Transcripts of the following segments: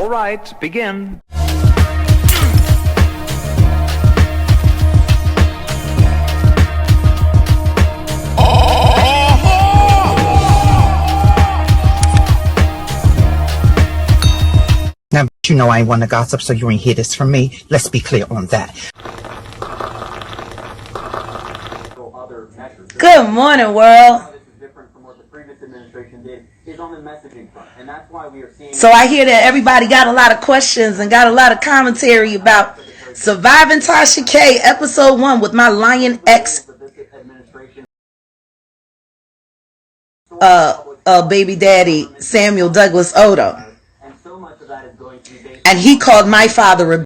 All right, begin. Now, you know I ain't one to gossip, so you ain't hear this from me. Let's be clear on that. Good morning, world. So I hear that everybody got a lot of questions and got a lot of commentary about Surviving Tasha K, episode 1 with my Lion X baby daddy, Samuel Douglas Odom. And he called my father a.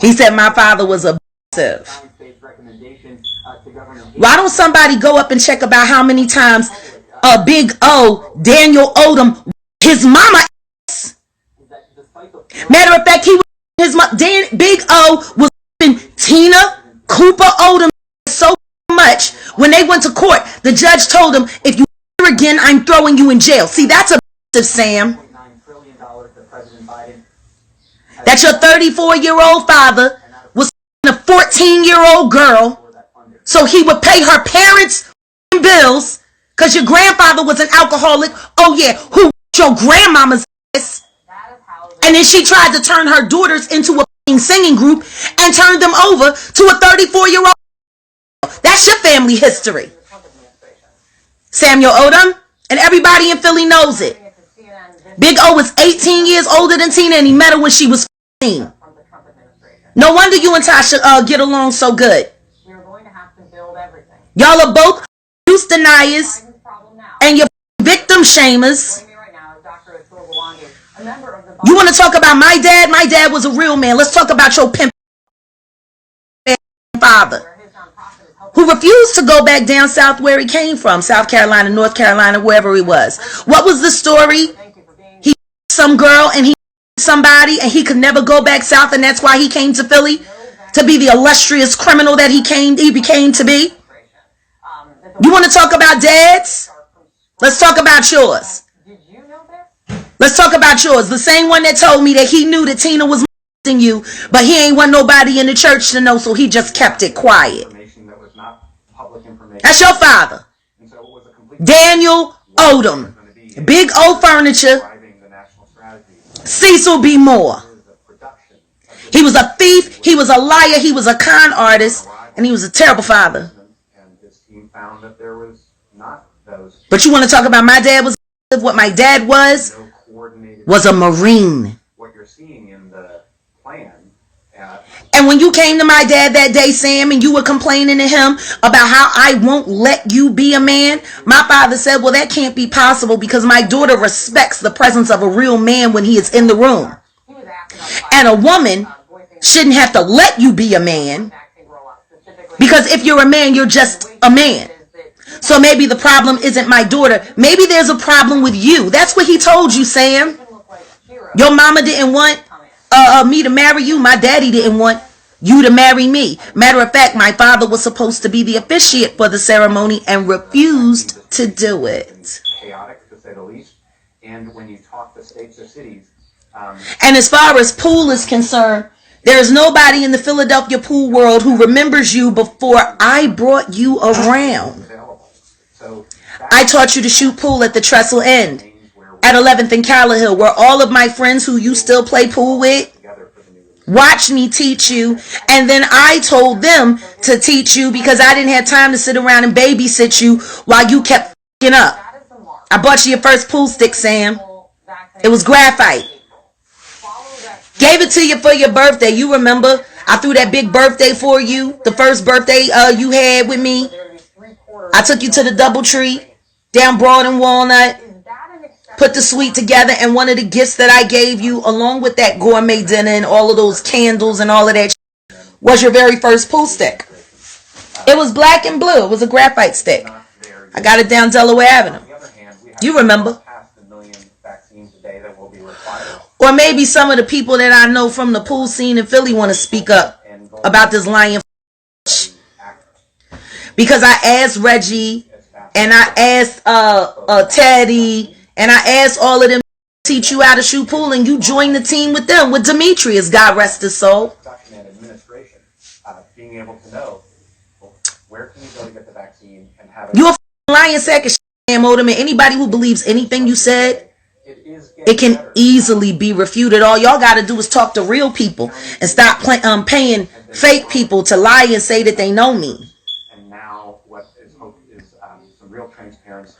He said my father was abusive. Why don't somebody go up and check about how many times Big O, Daniel Odom, his mama. Matter of fact, he was his Big O was Tina Cooper Odom so much when they went to court. The judge told him, if you again, I'm throwing you in jail. See, that's abusive, Sam. That your 34-year-old father was a 14-year-old girl, so he would pay her parents' bills because your grandfather was an alcoholic. Oh yeah, who your grandmama's ass? And then she tried to turn her daughters into a singing group and turned them over to a 34-year-old. That's your family history. Samuel Odom, and everybody in Philly knows it. Big O was 18 years older than Tina, and he met her when she was 15. No wonder you and Tasha get along so good. Y'all are both abuse deniers and you're victim shamers. You want to talk about my dad? My dad was a real man. Let's talk about your pimp father, who refused to go back down south where he came from, South Carolina, North Carolina, wherever he was. What was the story? He some girl and he somebody and he could never go back south, and that's why he came to Philly to be the illustrious criminal that he became to be. You want to talk about dads? Let's talk about yours. Let's talk about yours. The same one that told me that he knew that Tina was molesting you, but he ain't want nobody in the church to know, so he just kept it quiet. That's your father, Daniel Odom, Big O Furniture, Cecil B. Moore. He was a thief, he was a liar, he was a con artist, and he was a terrible father. But you want to talk about my dad was what my dad was a Marine. And when you came to my dad that day, Sam, and you were complaining to him about how I won't let you be a man, my father said, well, that can't be possible because my daughter respects the presence of a real man when he is in the room. And a woman shouldn't have to let you be a man, because if you're a man, you're just a man. So maybe the problem isn't my daughter. Maybe there's a problem with you. That's what he told you, Sam. Your mama didn't want me to marry you. My daddy didn't want you to marry me. Matter of fact, my father was supposed to be the officiant for the ceremony and refused to do it. Chaotic, to say the least. And when you talk to states or cities, and as far as pool is concerned, there is nobody in the Philadelphia pool world who remembers you before I brought you around. I taught you to shoot pool at the Trestle End, at 11th and Callowhill, where all of my friends who you still play pool with watched me teach you, and then I told them to teach you because I didn't have time to sit around and babysit you while you kept f***ing up. I bought you your first pool stick, Sam. It was graphite. Gave it to you for your birthday. You remember? I threw that big birthday for you, the first birthday you had with me. I took you to the Doubletree down Broad and Walnut, put the suite together, and one of the gifts that I gave you, along with that gourmet dinner and all of those candles and all of that, was your very first pool stick. It was black and blue. It was a graphite stick. I got it down Delaware Avenue. You remember? Or maybe some of the people that I know from the pool scene in Philly want to speak up about this lying. Because I asked Reggie, and I asked Teddy, and I asked all of them teach you how to shoot pool, and you join the team with them, with Demetrius, God rest his soul. And administration, being able to know where can you go to get the vaccine and have it. You a lying sack of shit, Sam Odom, and anybody who believes anything you said, it can easily be refuted. All y'all got to do is talk to real people and stop paying fake people to lie and say that they know me. And now what is hope is some real transparency.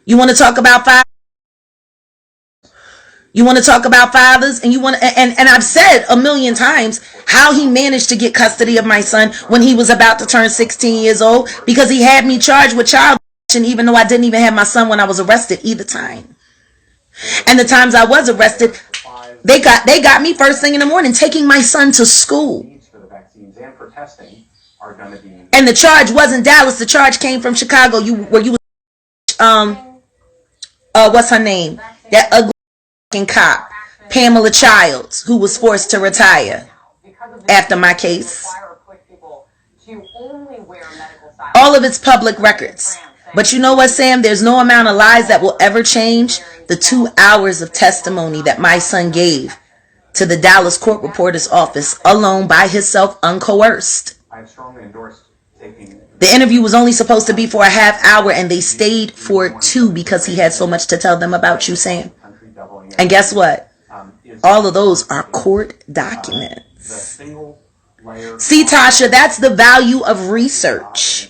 You want to talk about fathers? You want to talk about fathers, and you want to, and I've said a million times how he managed to get custody of my son when he was about to turn 16 years old, because he had me charged with child molestation, even though I didn't even have my son when I was arrested either time. And the times I was arrested, they got me first thing in the morning taking my son to school. And the charge wasn't Dallas. The charge came from Chicago. What's her name? That ugly cop, Pamela Childs, who was forced to retire after my case. All of it's public records. But you know what, Sam? There's no amount of lies that will ever change the 2 hours of testimony that my son gave to the Dallas court reporter's office alone by himself, uncoerced. The interview was only supposed to be for a half hour, and they stayed for 2 because he had so much to tell them about you, Sam. And guess what? All of those are court documents. See, Tasha, that's the value of research.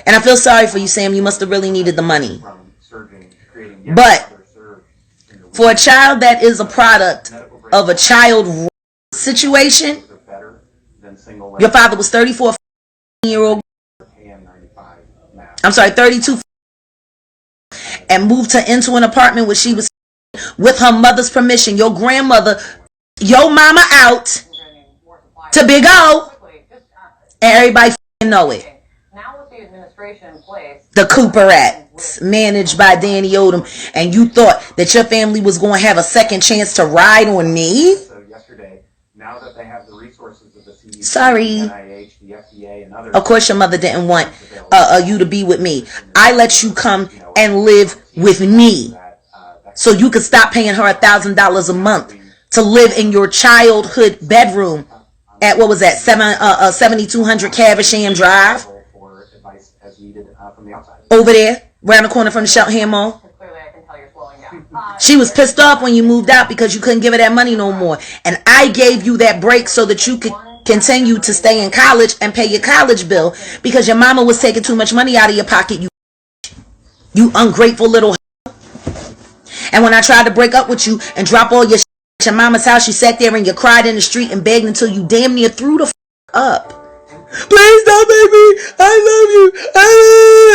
And I feel sorry for you, Sam. You must have really needed the money. But for a child that is a product of a child situation, your father was 34-year-old. I'm sorry, 32, and moved her into an apartment where she was with her mother's permission. Your grandmother, your mama out to Big O, and everybody know it. The Cooperettes, managed by Danny Odom, and you thought that your family was going to have a second chance to ride on me? Now that they have the resources of the CDC, sorry. NIH, the FDA, and others. Of course your mother didn't want you to be with me. I let you come and live with me so you could stop paying her $1,000 a month to live in your childhood bedroom at, what was that, 7200 Caversham Drive? Over there, around the corner from the Shelton Mall. She was pissed off when you moved out because you couldn't give her that money no more. And I gave you that break so that you could continue to stay in college and pay your college bill, because your mama was taking too much money out of your pocket, you ungrateful little. And when I tried to break up with you and drop all your shit at your mama's house, you sat there and you cried in the street and begged until you damn near threw the up. Please don't make me. I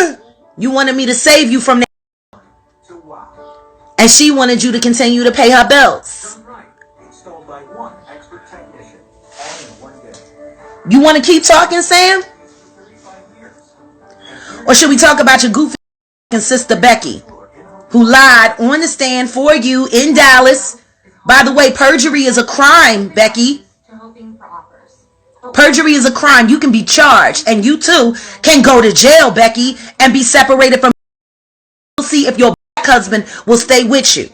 love you. You wanted me to save you from that. And she wanted you to continue to pay her bills. You want to keep talking, Sam? Or should we talk about your goofy sister Becky, who lied on the stand for you in Dallas? By the way, perjury is a crime, Becky. Perjury is a crime. You can be charged, and you too can go to jail, Becky, and be separated from. See if your husband will stay with you,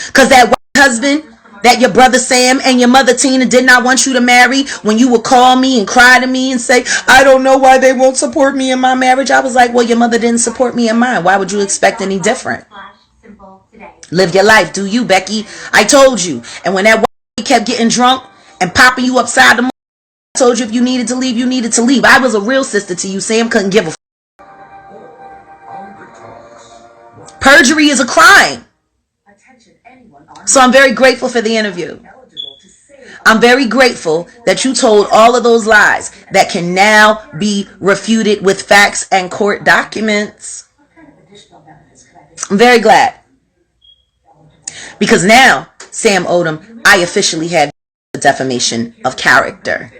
because that husband that your brother Sam and your mother Tina did not want you to marry, when you would call me and cry to me and say, I don't know why they won't support me in my marriage, I was like, well, your mother didn't support me in mine. Why would you expect any different? Live your life. Do you, Becky? I told you. And when that kept getting drunk and popping you upside the, I told you if you needed to leave, you needed to leave. I was a real sister to you. Sam couldn't give a. Perjury is a crime. So I'm very grateful for the interview. I'm very grateful that you told all of those lies that can now be refuted with facts and court documents. I'm very glad. Because now, Sam Odom, I officially have the defamation of character.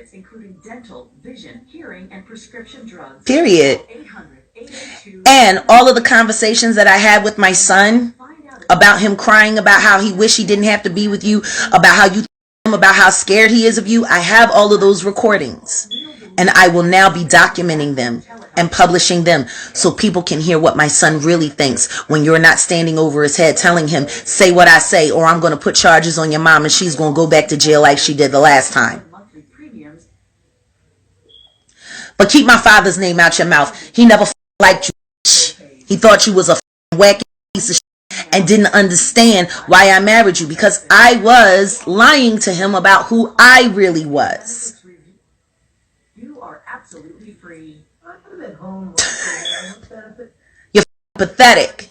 Period. And all of the conversations that I had with my son about him crying about how he wished he didn't have to be with you, about how you him, about how scared he is of you, I have all of those recordings, and I will now be documenting them and publishing them so people can hear what my son really thinks when you're not standing over his head telling him, say what I say, or I'm going to put charges on your mom and she's going to go back to jail like she did the last time. But keep my father's name out your mouth. He never liked you. He thought you was a wacky piece of shit and didn't understand why I married you, because I was lying to him about who I really was. You are absolutely free. You're pathetic.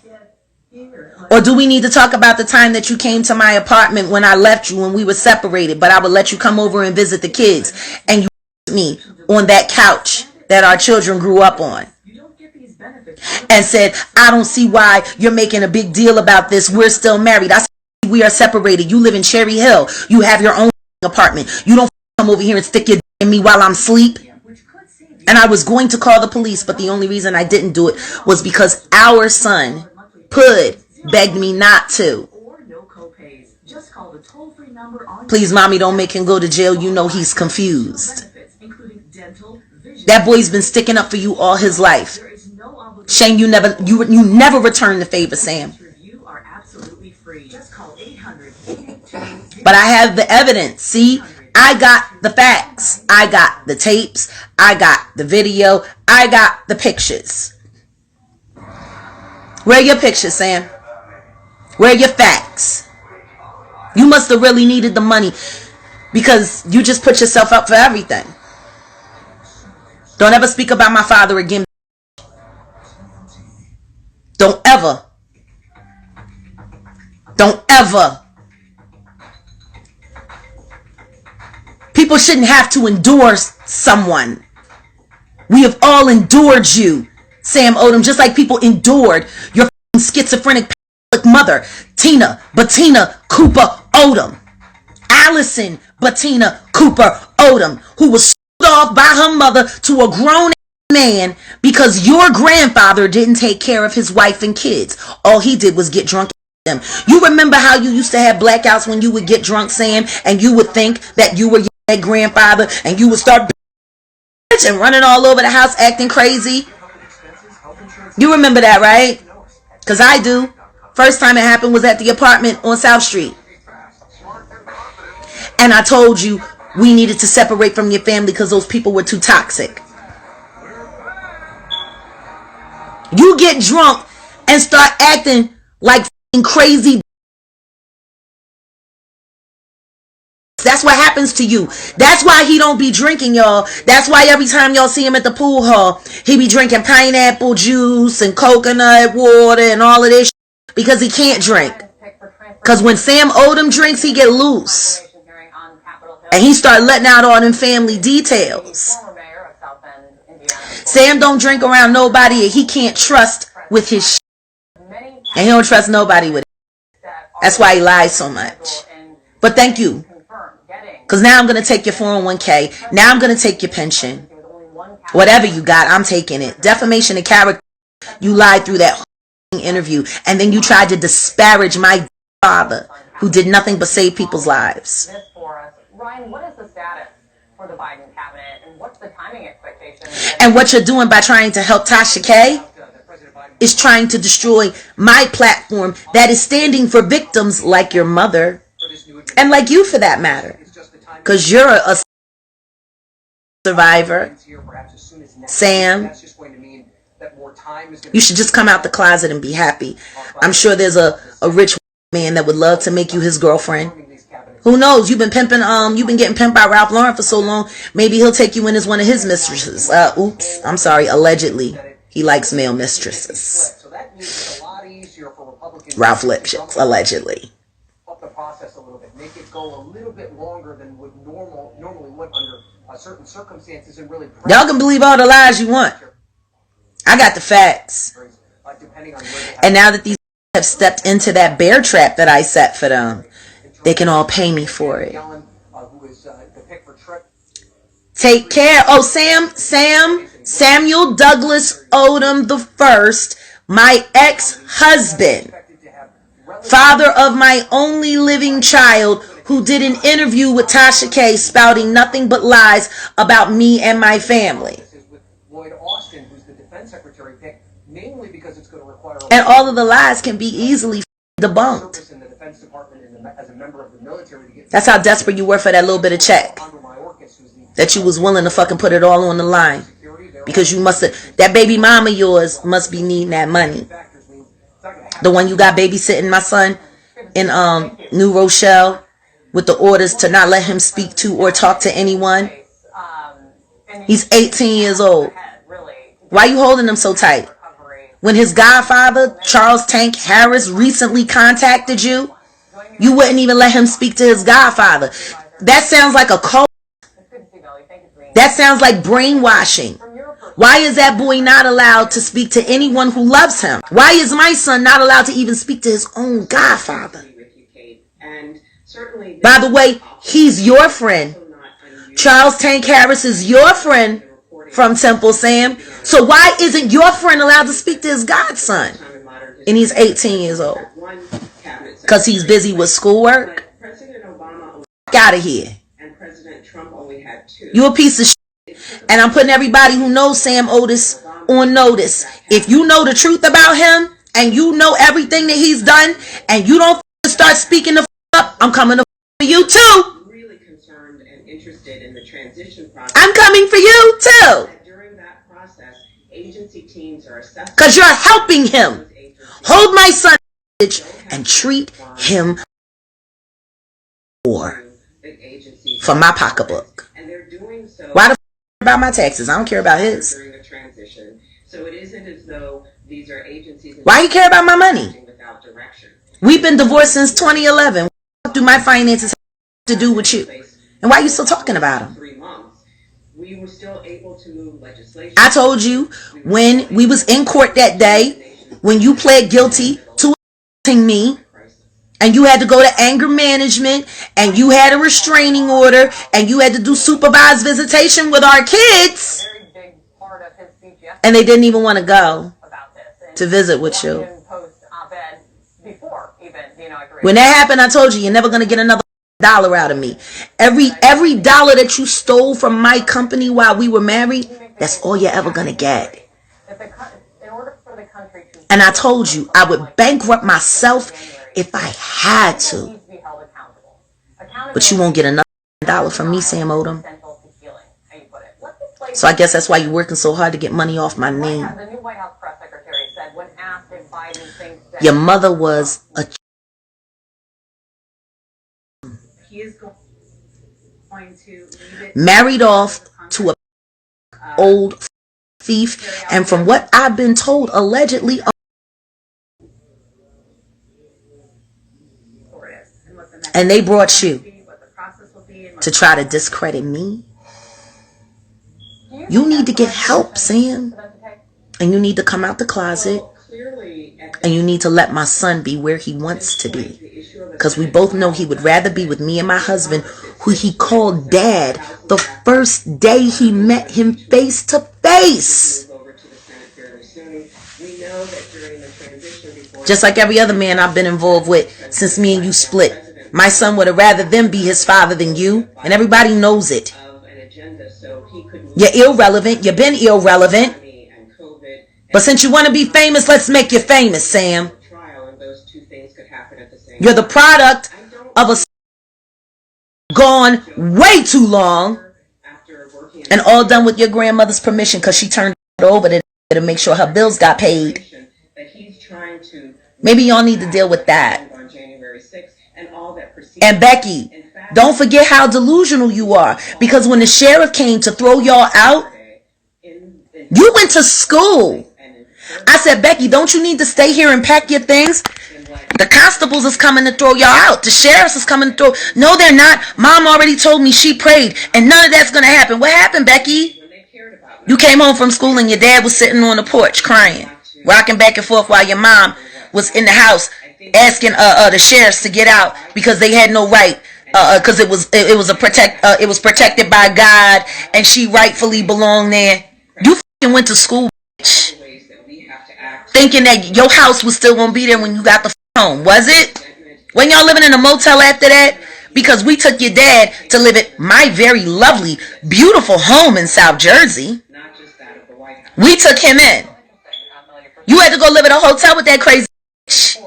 Or do we need to talk about the time that you came to my apartment when I left you when we were separated, but I would let you come over and visit the kids, and you me on that couch that our children grew up on, and said, I don't see why you're making a big deal about this. We're still married. I said, we are separated. You live in Cherry Hill. You have your own apartment. You don't come over here and stick your dick in me while I'm asleep. And I was going to call the police, but the only reason I didn't do it was because our son, Pud, begged me not to. Please, mommy, don't make him go to jail. You know he's confused. That boy's been sticking up for you all his life. Shame you never returned the favor, Sam. But I have the evidence. See, I got the facts. I got the tapes. I got the video. I got the pictures. Where are your pictures, Sam? Where are your facts? You must have really needed the money because you just put yourself up for everything. Don't ever speak about my father again. Don't ever. Don't ever. People shouldn't have to endure someone. We have all endured you, Sam Odom, just like people endured your schizophrenic mother, Bettina Cooper Odom. Allison Bettina Cooper Odom, who was sold off by her mother to a grown man because your grandfather didn't take care of his wife and kids. All he did was get drunk and them. You remember how you used to have blackouts when you would get drunk, Sam, and you would think that you were your grandfather and you would start and running all over the house acting crazy? You remember that, right? Because I do. First time it happened was at the apartment on South Street. And I told you we needed to separate from your family because those people were too toxic. You get drunk and start acting like crazy. That's what happens to you. That's why he don't be drinking, y'all. That's why every time y'all see him at the pool hall, he be drinking pineapple juice and coconut water and all of this shit, because he can't drink. Because when Sam Odom drinks, he get loose. And he start letting out all them family details. Sam don't drink around nobody and he can't trust with his shit. And he don't trust nobody with it. That's why he lies so much. But thank you. Because now I'm going to take your 401k. Now I'm going to take your pension. Whatever you got, I'm taking it. Defamation of character. You lied through that whole interview. And then you tried to disparage my father, who did nothing but save people's lives. Ryan, what is the status for the Biden cabinet, and what's the timing expectation? And what you're doing by trying to help Tasha K is trying to destroy my platform that is standing for victims like your mother, and like you for that matter, because you're a survivor. Sam, you should just come out the closet and be happy. I'm sure there's a rich man that would love to make you his girlfriend. Who knows? You've been pimping, you've been getting pimped by Ralph Lauren for so long. Maybe he'll take you in as one of his mistresses. Oops, I'm sorry. Allegedly, he likes male mistresses. Ralph Lipschitz, allegedly. Up the process a little bit, make it go a little bit longer than would normally would under certain circumstances, and really. Y'all can believe all the lies you want. I got the facts. And now that these have stepped into that bear trap that I set for them, they can all pay me for it. Take care. Oh, Samuel Douglas Odom the First, my ex-husband, father of my only living child, who did an interview with Tasha K spouting nothing but lies about me and my family. defense secretary pick, mainly because it's going to require. And all of the lies can be easily debunked. Service in the Defense Department and as a member of the military to get. That's how desperate you were for that little bit of check. That you was willing to fucking put it all on the line. Because you must have, that baby mama yours must be needing that money. The one you got babysitting my son in New Rochelle with the orders to not let him speak to or talk to anyone. He's 18 years old. Why are you holding him so tight? When his godfather, Charles Tank Harris, recently contacted you, you wouldn't even let him speak to his godfather. That sounds like a cult. That sounds like brainwashing. Why is that boy not allowed to speak to anyone who loves him? Why is my son not allowed to even speak to his own godfather? By the way, he's your friend. Charles Tank Harris is your friend from Temple Sam. So why isn't your friend allowed to speak to his godson? And he's 18 years old. Because he's busy with schoolwork? Get out of here. You a piece of shit. And I'm putting everybody who knows Sam Otis on notice. If you know the truth about him, and you know everything that he's done, and you don't start speaking the up, I'm coming for you too. Really concerned and interested in the transition process. I'm coming for you too. During that process, agency teams are assessing. Because you're helping him. Hold my son and treat him for my pocketbook. And they're doing so. Why the about my taxes? I don't care about his. During the transition. So it isn't as though these are agencies. Why you care about my money? Without direction. We've been divorced since 2011. What do my finances have to do with you? And why are you still talking about them? 3 months. We were still able to move legislation. I told you when we was in court that day, when you pled guilty to me, and you had to go to anger management, and you had a restraining order, and you had to do supervised visitation with our kids, and they didn't even want to go to visit with you. When that happened, I told you, you're never going to get another dollar out of me. Every dollar that you stole from my company while we were married, that's all you're ever going to get. And I told you, I would bankrupt myself if I had to. But you won't get another dollar from me, Sam Odom. So I guess that's why you're working so hard to get money off my name. Your mother was a married off to a old thief, and from what I've been told, allegedly and they brought you to try to discredit me. You need to get help, Sam. And you need to come out the closet. And you need to let my son be where he wants to be. Because we both know he would rather be with me and my husband, who he called dad the first day he met him face to face. Just like every other man I've been involved with since me and you split. My son would have rather them be his father than you. And everybody knows it. You're irrelevant. You've been irrelevant. But since you want to be famous, let's make you famous, Sam. You're the product of a gone way too long. And all done with your grandmother's permission, because she turned it over to make sure her bills got paid. Maybe y'all need to deal with that. And Becky, don't forget how delusional you are. Because when the sheriff came to throw y'all out, you went to school. I said, Becky, don't you need to stay here and pack your things? The constables is coming to throw y'all out. The sheriffs is coming to throw. No, they're not. Mom already told me she prayed. And none of that's going to happen. What happened, Becky? You came home from school and your dad was sitting on the porch crying. Rocking back and forth while your mom was in the house asking the sheriffs to get out because they had no right. Because it was protected by God and she rightfully belonged there. You fucking went to school, bitch. Thinking that your house was still going to be there when you got the home, was it? When y'all living in a motel after that? Because we took your dad to live at my very lovely, beautiful home in South Jersey. We took him in. You had to go live in a hotel with that crazy bitch.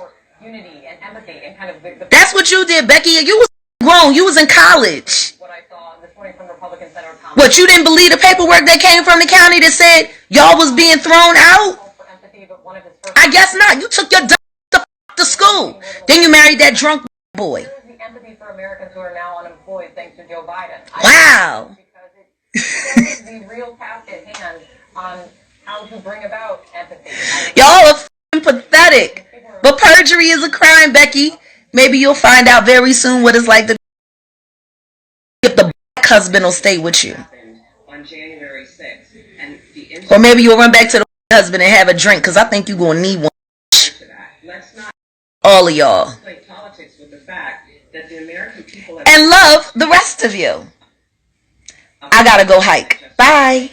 Unity and empathy and kind of That's what you did, Becky. You was grown. You was in college. what I saw this morning from Republican Senator Thomas. What, you didn't believe the paperwork that came from the county that said y'all was being thrown out? For empathy, but one of his first I guess not. You took your dumb to school. Then you married that drunk boy. Where is the empathy for Americans who are now unemployed thanks to Joe Biden? Wow. Because it shows the real task at hand on how to bring about empathy. Y'all are f***ing pathetic. But perjury is a crime, Becky. Maybe you'll find out very soon what it's like to if the black husband will stay with you. On January 6th, and the Or maybe you'll run back to the husband and have a drink, because I think you're going to need one. to that. Let's not All of y'all. play politics with the fact that the American people have And love the rest of you. I gotta go hike. Bye.